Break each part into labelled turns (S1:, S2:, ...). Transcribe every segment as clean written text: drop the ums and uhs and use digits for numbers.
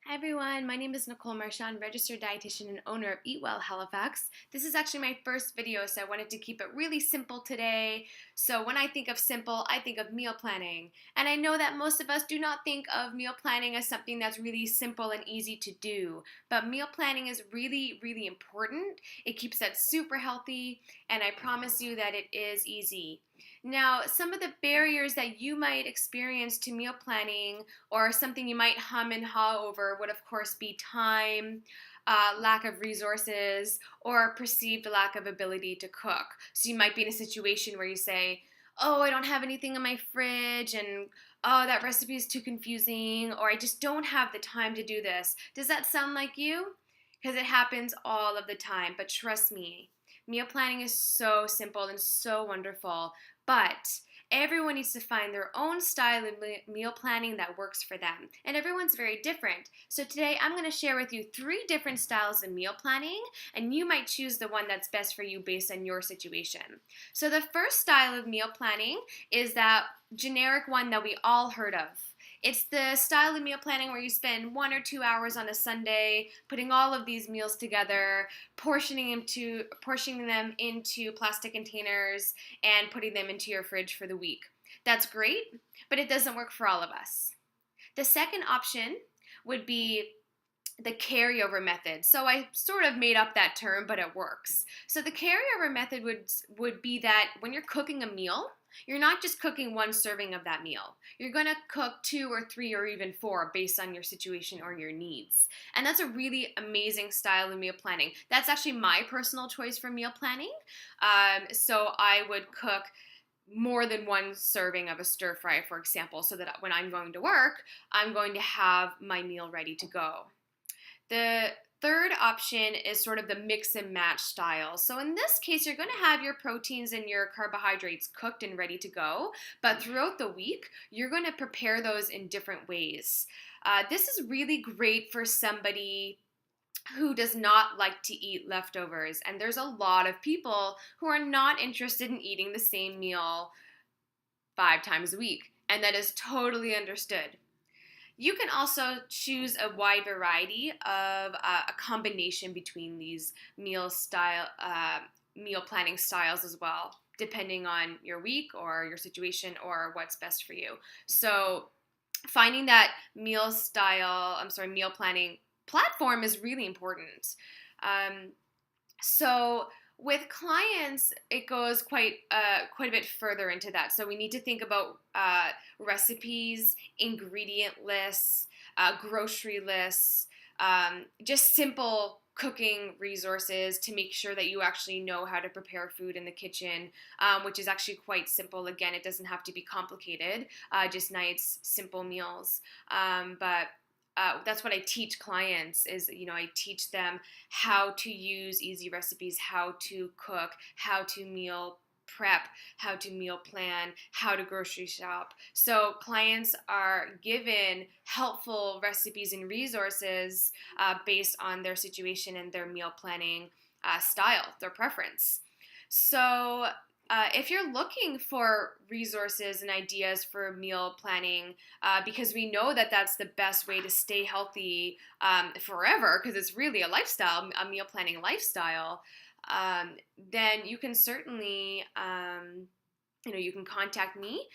S1: Hi everyone, my name is Nicole Marchand, registered dietitian and owner of Eat Well Halifax. This is actually my first video, so I wanted to keep it really simple today. So when I think of simple, I think of meal planning. And I know that most of us do not think of meal planning as something that's really simple and easy to do. But meal planning is really, really important. It keeps us super healthy, and I promise you that it is easy. Now, some of the barriers that you might experience to meal planning or something you might hum and haw over would, of course, be time, lack of resources, or perceived lack of ability to cook. So you might be in a situation where you say, oh, I don't have anything in my fridge, and oh, that recipe is too confusing, or I just don't have the time to do this. Does that sound like you? Because it happens all of the time, but trust me, meal planning is so simple and so wonderful, but everyone needs to find their own style of meal planning that works for them. And everyone's very different. So today I'm going to share with you 3 different styles of meal planning, and you might choose the one that's best for you based on your situation. So the first style of meal planning is that generic one that we all heard of. It's the style of meal planning where you spend 1 or 2 hours on a Sunday putting all of these meals together, portioning them into plastic containers, and putting them into your fridge for the week. That's great, but it doesn't work for all of us. The second option would be the carryover method. So I sort of made up that term, but it works. So the carryover method would be that when you're cooking a meal, you're not just cooking 1 serving of that meal. You're going to cook 2 or 3 or even 4 based on your situation or your needs. And that's a really amazing style of meal planning. That's actually my personal choice for meal planning. So I would cook more than 1 serving of a stir fry, for example, so that when I'm going to work, I'm going to have my meal ready to go. The third option is sort of the mix and match style. So in this case, you're going to have your proteins and your carbohydrates cooked and ready to go, but throughout the week, you're going to prepare those in different ways. This is really great for somebody who does not like to eat leftovers, and there's a lot of people who are not interested in eating the same meal 5 times a week, and that is totally understood. You can also choose a wide variety of a combination between these meal planning styles as well, depending on your week or your situation or what's best for you. So finding that meal planning platform is really important. So with clients, it goes quite a bit further into that. So we need to think about recipes, ingredient lists, grocery lists, just simple cooking resources to make sure that you actually know how to prepare food in the kitchen, which is actually quite simple. Again, it doesn't have to be complicated, just nice, simple meals. But that's what I teach clients is, I teach them how to use easy recipes, how to cook, how to meal prep, how to meal plan, how to grocery shop. So clients are given helpful recipes and resources based on their situation and their meal planning style, their preference. So if you're looking for resources and ideas for meal planning, because we know that that's the best way to stay healthy forever, because it's really a lifestyle, a meal planning lifestyle, then you can certainly you can contact me.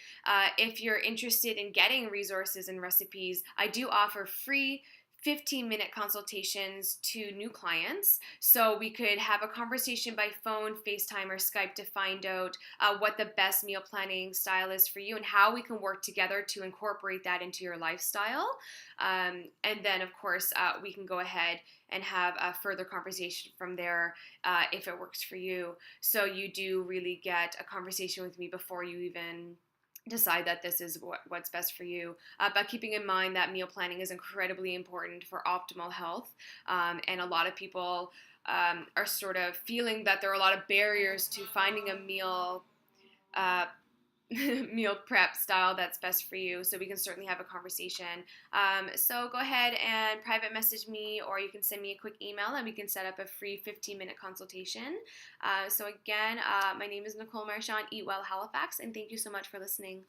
S1: If you're interested in getting resources and recipes, I do offer free 15-minute consultations to new clients. So we could have a conversation by phone, FaceTime, or Skype to find out what the best meal planning style is for you and how we can work together to incorporate that into your lifestyle. And then, of course, we can go ahead and have a further conversation from there if it works for you. So you do really get a conversation with me before you even decide that this is what's best for you. But keeping in mind that meal planning is incredibly important for optimal health. And a lot of people are sort of feeling that there are a lot of barriers to finding a meal meal prep style that's best for you. So we can certainly have a conversation. So go ahead and private message me, or you can send me a quick email and we can set up a free 15-minute consultation. So again, my name is Nicole Marchand, Eat Well Halifax, and thank you so much for listening.